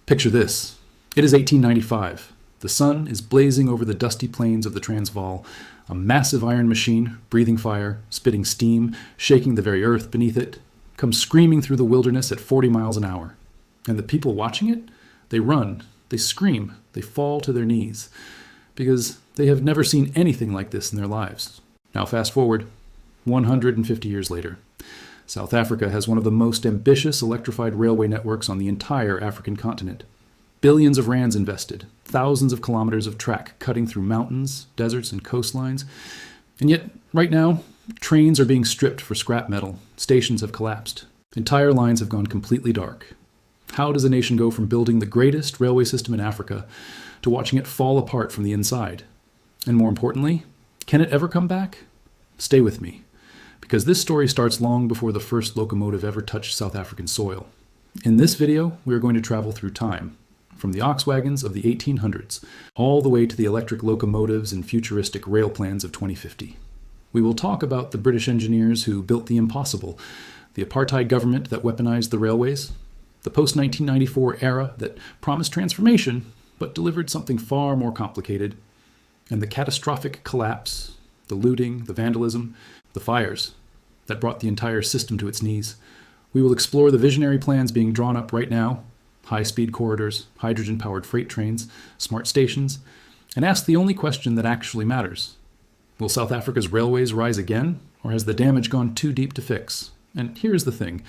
Picture this. It is 1895. The sun is blazing over the dusty plains of the Transvaal, a massive iron machine, breathing fire, spitting steam, shaking the very earth beneath it, comes screaming through the wilderness at 40 miles an hour. And the people watching it, they run, they scream, they fall to their knees, because they have never seen anything like this in their lives. Now fast forward, 150 years later. South Africa has one of the most ambitious electrified railway networks on the entire African continent. Billions of rands invested, thousands of kilometers of track cutting through mountains, deserts, and coastlines. And yet, right now, trains are being stripped for scrap metal, stations have collapsed, entire lines have gone completely dark. How does a nation go from building the greatest railway system in Africa to watching it fall apart from the inside? And more importantly, can it ever come back? Stay with me, because this story starts long before the first locomotive ever touched South African soil. In this video, we are going to travel through time, from the ox wagons of the 1800s, all the way to the electric locomotives and futuristic rail plans of 2050. We will talk about the British engineers who built the impossible, the apartheid government that weaponized the railways, the post-1994 era that promised transformation but delivered something far more complicated, and the catastrophic collapse, the looting, the vandalism, the fires that brought the entire system to its knees. We will explore the visionary plans being drawn up right now, high-speed corridors, hydrogen-powered freight trains, smart stations, and ask the only question that actually matters. Will South Africa's railways rise again, or has the damage gone too deep to fix? And here's the thing.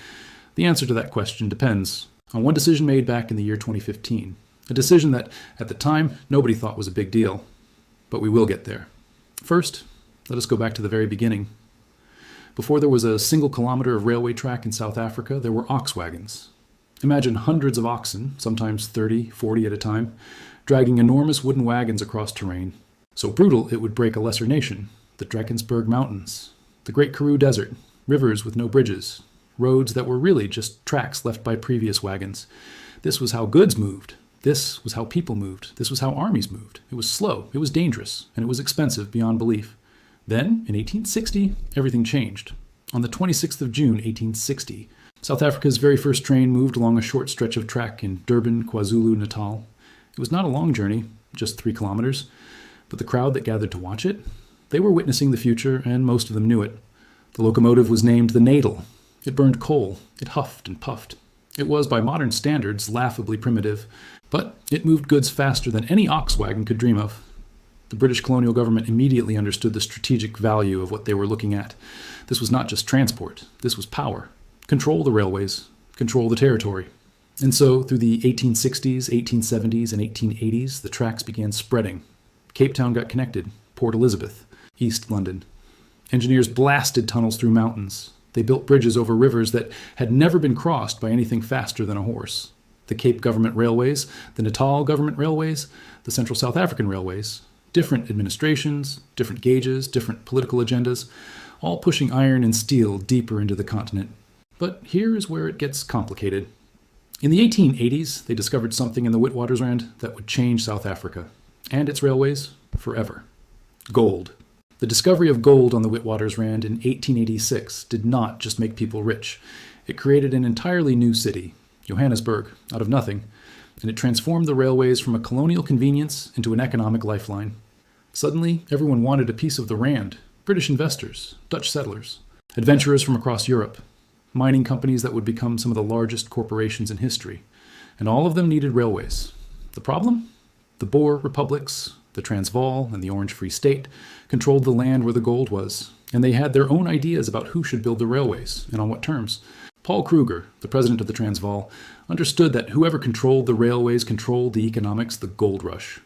The answer to that question depends on one decision made back in the year 2015, a decision that, at the time, nobody thought was a big deal. But we will get there. First, let us go back to the very beginning. Before there was a single kilometer of railway track in South Africa, there were ox wagons. Imagine hundreds of oxen, sometimes 30, 40 at a time, dragging enormous wooden wagons across terrain. So brutal it would break a lesser nation, the Drakensberg Mountains, the Great Karoo Desert, rivers with no bridges, roads that were really just tracks left by previous wagons. This was how goods moved. This was how people moved. This was how armies moved. It was slow, it was dangerous, and it was expensive beyond belief. Then, in 1860, everything changed. On the 26th of June, 1860, South Africa's very first train moved along a short stretch of track in Durban, KwaZulu-Natal. It was not a long journey, just 3 kilometers, but the crowd that gathered to watch it, they were witnessing the future, and most of them knew it. The locomotive was named the Natal. It burned coal. It huffed and puffed. It was, by modern standards, laughably primitive, but it moved goods faster than any ox wagon could dream of. The British colonial government immediately understood the strategic value of what they were looking at. This was not just transport. This was power. Control the railways, control the territory. And so, through the 1860s, 1870s, and 1880s, the tracks began spreading. Cape Town got connected, Port Elizabeth, East London. Engineers blasted tunnels through mountains. They built bridges over rivers that had never been crossed by anything faster than a horse. The Cape Government Railways, the Natal Government Railways, the Central South African Railways, different administrations, different gauges, different political agendas, all pushing iron and steel deeper into the continent. But here is where it gets complicated. In the 1880s, they discovered something in the Witwatersrand that would change South Africa, and its railways, forever. Gold. The discovery of gold on the Witwatersrand in 1886 did not just make people rich. It created an entirely new city, Johannesburg, out of nothing, and it transformed the railways from a colonial convenience into an economic lifeline. Suddenly, everyone wanted a piece of the rand. British investors, Dutch settlers, adventurers from across Europe, mining companies that would become some of the largest corporations in history, and all of them needed railways. The problem? The Boer republics, the Transvaal and the Orange Free State, controlled the land where the gold was, and they had their own ideas about who should build the railways and on what terms. Paul Kruger, the president of the Transvaal, understood that whoever controlled the railways controlled the economics, the gold rush.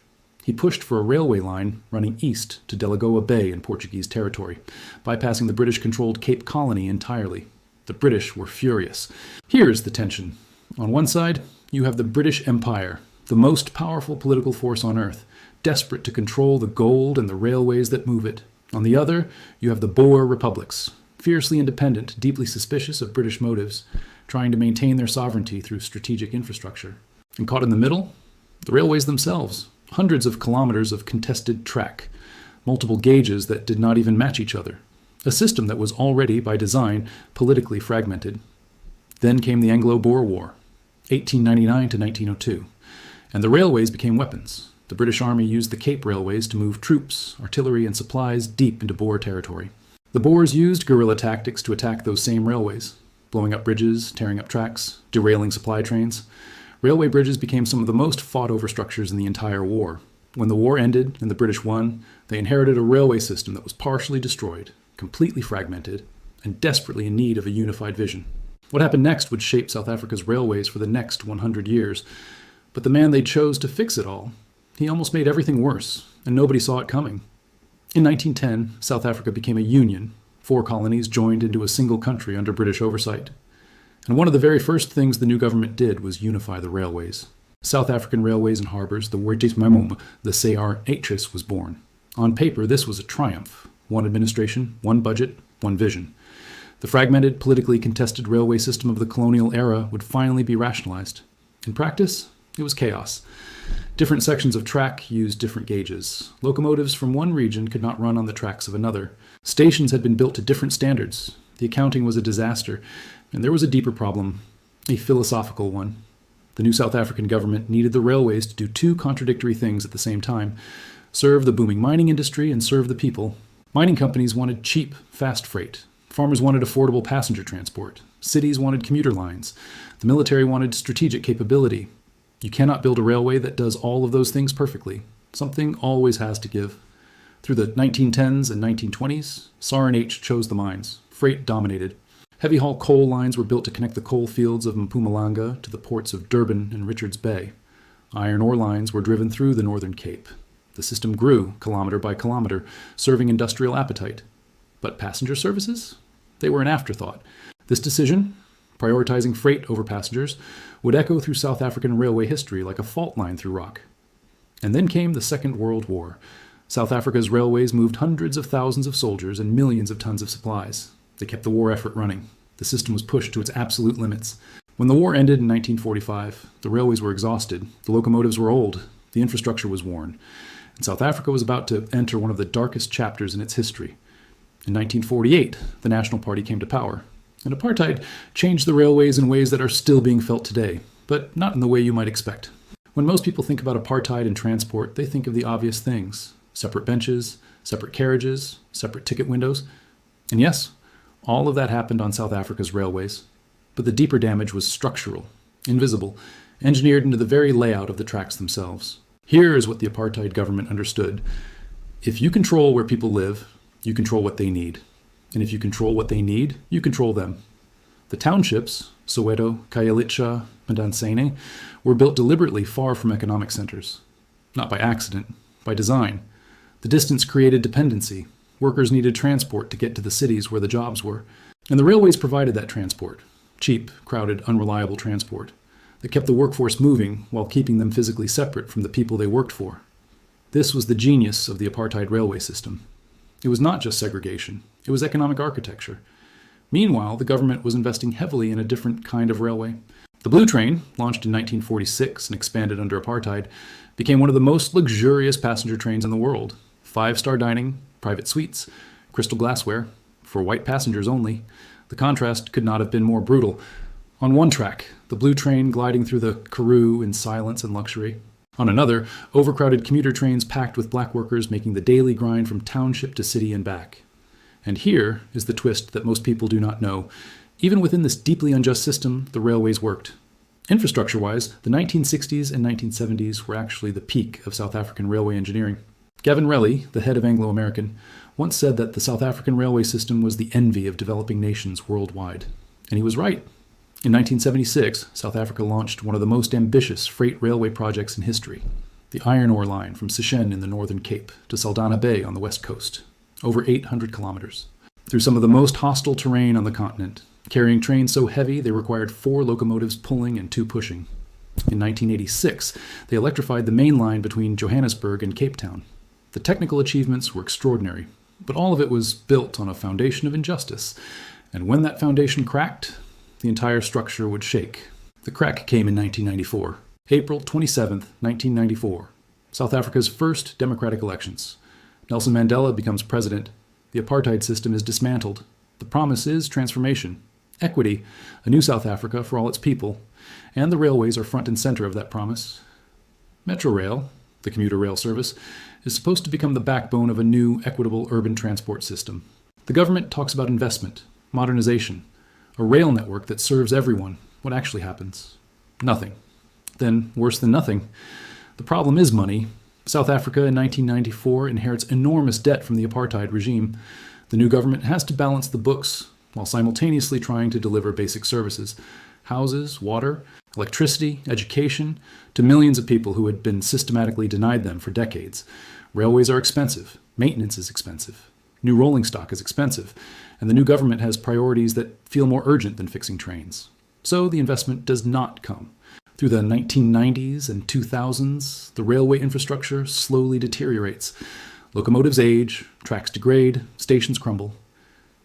He pushed for a railway line running east to Delagoa Bay in Portuguese territory, bypassing the British-controlled Cape Colony entirely. The British were furious. Here's the tension. On one side, you have the British Empire, the most powerful political force on earth, desperate to control the gold and the railways that move it. On the other, you have the Boer republics, fiercely independent, deeply suspicious of British motives, trying to maintain their sovereignty through strategic infrastructure. And caught in the middle, the railways themselves, hundreds of kilometers of contested track, multiple gauges that did not even match each other, a system that was already, by design, politically fragmented. Then came the Anglo-Boer War, 1899 to 1902. And the railways became weapons. The British Army used the Cape Railways to move troops, artillery, and supplies deep into Boer territory. The Boers used guerrilla tactics to attack those same railways, blowing up bridges, tearing up tracks, derailing supply trains. Railway bridges became some of the most fought-over structures in the entire war. When the war ended and the British won, they inherited a railway system that was partially destroyed, completely fragmented, and desperately in need of a unified vision. What happened next would shape South Africa's railways for the next 100 years. But the man they chose to fix it all, he almost made everything worse, and nobody saw it coming. In 1910, South Africa became a union. 4 colonies joined into a single country under British oversight. And one of the very first things the new government did was unify the railways. South African Railways and Harbours, the Wagons, the CR8 was born. On paper, this was a triumph. One administration, one budget, one vision. The fragmented, politically contested railway system of the colonial era would finally be rationalized. In practice, it was chaos. Different sections of track used different gauges. Locomotives from one region could not run on the tracks of another. Stations had been built to different standards. The accounting was a disaster. And there was a deeper problem, a philosophical one. The new South African government needed the railways to do 2 contradictory things at the same time: serve the booming mining industry and serve the people. Mining companies wanted cheap, fast freight. Farmers wanted affordable passenger transport. Cities wanted commuter lines. The military wanted strategic capability. You cannot build a railway that does all of those things perfectly. Something always has to give. Through the 1910s and 1920s, SAR&H chose the mines. Freight dominated. Heavy-haul coal lines were built to connect the coal fields of Mpumalanga to the ports of Durban and Richards Bay. Iron ore lines were driven through the Northern Cape. The system grew kilometer by kilometer, serving industrial appetite. But passenger services? They were an afterthought. This decision, prioritizing freight over passengers, would echo through South African railway history like a fault line through rock. And then came the Second World War. South Africa's railways moved hundreds of thousands of soldiers and millions of tons of supplies. They kept the war effort running. The system was pushed to its absolute limits. When the war ended in 1945, the railways were exhausted, the locomotives were old, the infrastructure was worn, and South Africa was about to enter one of the darkest chapters in its history. In 1948, the National Party came to power, and apartheid changed the railways in ways that are still being felt today, but not in the way you might expect. When most people think about apartheid and transport, they think of the obvious things: separate benches, separate carriages, separate ticket windows. And yes, all of that happened on South Africa's railways. But the deeper damage was structural, invisible, engineered into the very layout of the tracks themselves. Here is what the apartheid government understood. If you control where people live, you control what they need. And if you control what they need, you control them. The townships, Soweto, Khayelitsha, Mdantsane, were built deliberately far from economic centers. Not by accident, by design. The distance created dependency. Workers needed transport to get to the cities where the jobs were. And the railways provided that transport. Cheap, crowded, unreliable transport that kept the workforce moving while keeping them physically separate from the people they worked for. This was the genius of the apartheid railway system. It was not just segregation. It was economic architecture. Meanwhile, the government was investing heavily in a different kind of railway. The Blue Train, launched in 1946 and expanded under apartheid, became one of the most luxurious passenger trains in the world. 5-star dining, private suites, crystal glassware, for white passengers only. The contrast could not have been more brutal. On one track, the Blue Train gliding through the Karoo in silence and luxury. On another, overcrowded commuter trains packed with black workers making the daily grind from township to city and back. And here is the twist that most people do not know. Even within this deeply unjust system, the railways worked. Infrastructure-wise, the 1960s and 1970s were actually the peak of South African railway engineering. Gavin Relly, the head of Anglo-American, once said that the South African railway system was the envy of developing nations worldwide. And he was right. In 1976, South Africa launched one of the most ambitious freight railway projects in history, the iron ore line from Sishen in the Northern Cape to Saldanha Bay on the west coast, over 800 kilometers, through some of the most hostile terrain on the continent, carrying trains so heavy they required 4 locomotives pulling and 2 pushing. In 1986, they electrified the main line between Johannesburg and Cape Town. The technical achievements were extraordinary, but all of it was built on a foundation of injustice, and when that foundation cracked, the entire structure would shake. The crack came in 1994, April 27, 1994, South Africa's first democratic elections. Nelson Mandela becomes president. The apartheid system is dismantled. The promise is transformation, equity, a new South Africa for all its people, and the railways are front and center of that promise. Metrorail, the commuter rail service, is supposed to become the backbone of a new, equitable urban transport system. The government talks about investment, modernization, a rail network that serves everyone. What actually happens? Nothing. Then, worse than nothing. The problem is money. South Africa in 1994 inherits enormous debt from the apartheid regime. The new government has to balance the books while simultaneously trying to deliver basic services, houses, water, electricity, education, to millions of people who had been systematically denied them for decades. Railways are expensive. Maintenance is expensive. New rolling stock is expensive. And the new government has priorities that feel more urgent than fixing trains. So the investment does not come. Through the 1990s and 2000s, the railway infrastructure slowly deteriorates. Locomotives age, tracks degrade, stations crumble.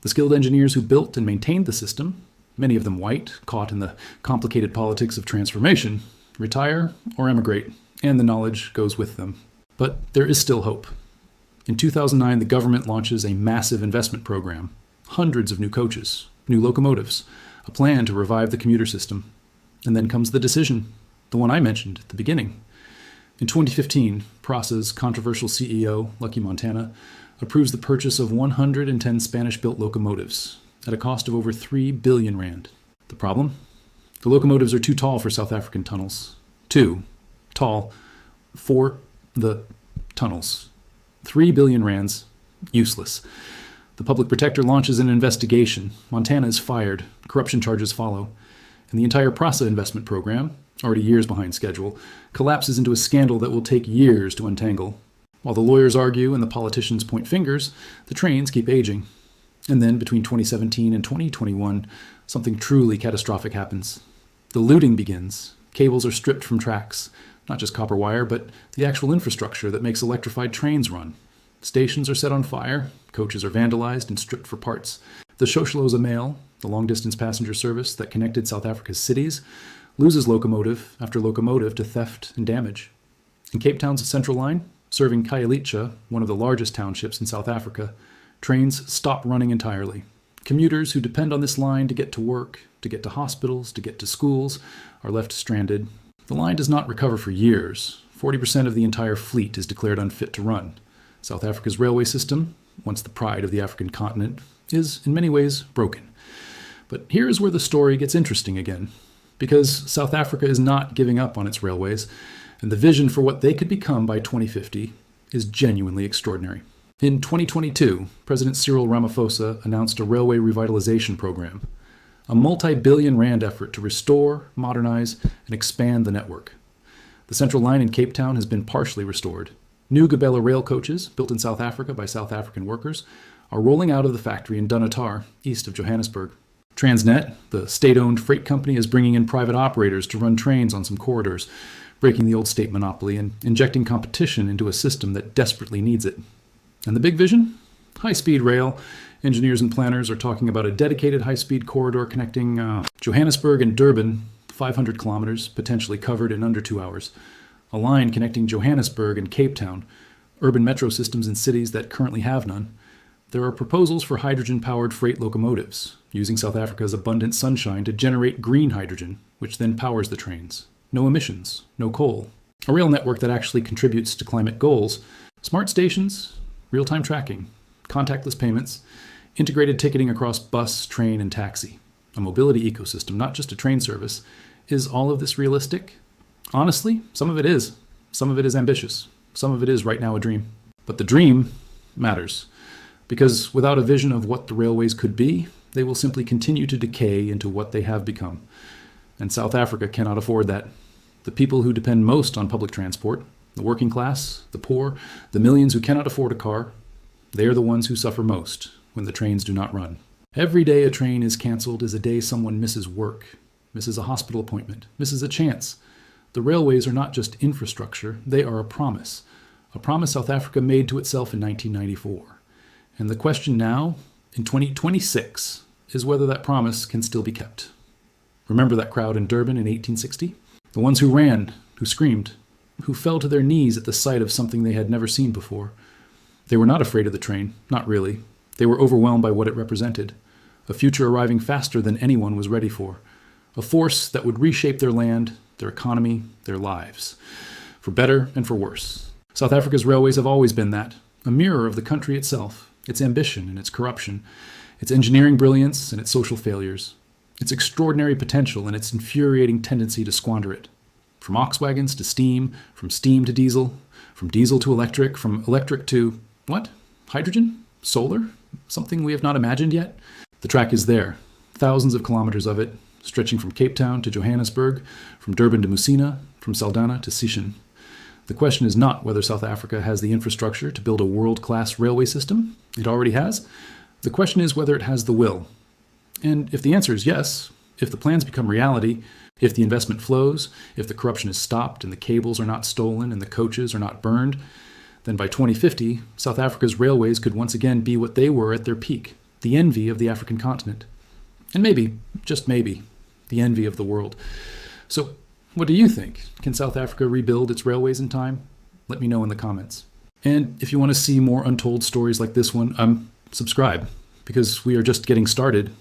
The skilled engineers who built and maintained the system, many of them white, caught in the complicated politics of transformation, retire or emigrate, and the knowledge goes with them. But there is still hope. In 2009, the government launches a massive investment program, hundreds of new coaches, new locomotives, a plan to revive the commuter system. And then comes the decision, the one I mentioned at the beginning. In 2015, PRASA's controversial CEO, Lucky Montana, approves the purchase of 110 Spanish-built locomotives at a cost of over 3 billion rand. The problem? The locomotives are too tall for South African tunnels. Too tall for the tunnels. 3 billion rands, useless. The public protector launches an investigation. Montana is fired. Corruption charges follow. And the entire PRASA investment program, already years behind schedule, collapses into a scandal that will take years to untangle. While the lawyers argue and the politicians point fingers, the trains keep aging. And then, between 2017 and 2021, something truly catastrophic happens. The looting begins. Cables are stripped from tracks, not just copper wire, but the actual infrastructure that makes electrified trains run. Stations are set on fire, coaches are vandalized and stripped for parts. The Shosholos Mail, the long-distance passenger service that connected South Africa's cities, loses locomotive after locomotive to theft and damage. In Cape Town's Central Line, serving Khayelitsha, one of the largest townships in South Africa, trains stop running entirely. Commuters who depend on this line to get to work, to get to hospitals, to get to schools, are left stranded. The line does not recover for years. 40% of the entire fleet is declared unfit to run. South Africa's railway system, once the pride of the African continent, is in many ways broken. But here is where the story gets interesting again, because South Africa is not giving up on its railways, and the vision for what they could become by 2050 is genuinely extraordinary. In 2022, President Cyril Ramaphosa announced a railway revitalization program, a multi-billion rand effort to restore, modernize, and expand the network. The Central Line in Cape Town has been partially restored. New Gabela rail coaches, built in South Africa by South African workers, are rolling out of the factory in Dunatar, east of Johannesburg. Transnet, the state-owned freight company, is bringing in private operators to run trains on some corridors, breaking the old state monopoly and injecting competition into a system that desperately needs it. And the big vision? High-speed rail. Engineers and planners are talking about a dedicated high-speed corridor connecting Johannesburg and Durban, 500 kilometers, potentially covered in under 2 hours. A line connecting Johannesburg and Cape Town, urban metro systems in cities that currently have none. There are proposals for hydrogen-powered freight locomotives, using South Africa's abundant sunshine to generate green hydrogen, which then powers the trains. No emissions, no coal. A rail network that actually contributes to climate goals. Smart stations, real-time tracking, contactless payments, integrated ticketing across bus, train, and taxi. A mobility ecosystem, not just a train service. Is all of this realistic? Honestly, some of it is. Some of it is ambitious. Some of it is right now a dream. But the dream matters. Because without a vision of what the railways could be, they will simply continue to decay into what they have become. And South Africa cannot afford that. The people who depend most on public transport, the working class, the poor, the millions who cannot afford a car, they are the ones who suffer most when the trains do not run. Every day a train is canceled is a day someone misses work, misses a hospital appointment, misses a chance. The railways are not just infrastructure, they are a promise South Africa made to itself in 1994. And the question now, in 2026, is whether that promise can still be kept. Remember that crowd in Durban in 1860? The ones who ran, who screamed, who fell to their knees at the sight of something they had never seen before. They were not afraid of the train, not really. They were overwhelmed by what it represented. A future arriving faster than anyone was ready for. A force that would reshape their land, their economy, their lives. for better and for worse. South Africa's railways have always been that, a mirror of the country itself, its ambition and its corruption, its engineering brilliance and its social failures, its extraordinary potential and its infuriating tendency to squander it. From ox wagons to steam, from steam to diesel, from diesel to electric, from electric to, what? Hydrogen? Solar? Something we have not imagined yet? The track is there, thousands of kilometers of it, stretching from Cape Town to Johannesburg, from Durban to Musina, from Saldanha to Sishen. The question is not whether South Africa has the infrastructure to build a world-class railway system. It already has. The question is whether it has the will. And if the answer is yes, if the plans become reality, if the investment flows, if the corruption is stopped and the cables are not stolen and the coaches are not burned, then by 2050, South Africa's railways could once again be what they were at their peak, the envy of the African continent. And maybe, just maybe, the envy of the world. So, what do you think? Can South Africa rebuild its railways in time? Let me know in the comments. And if you want to see more untold stories like this one, subscribe, because we are just getting started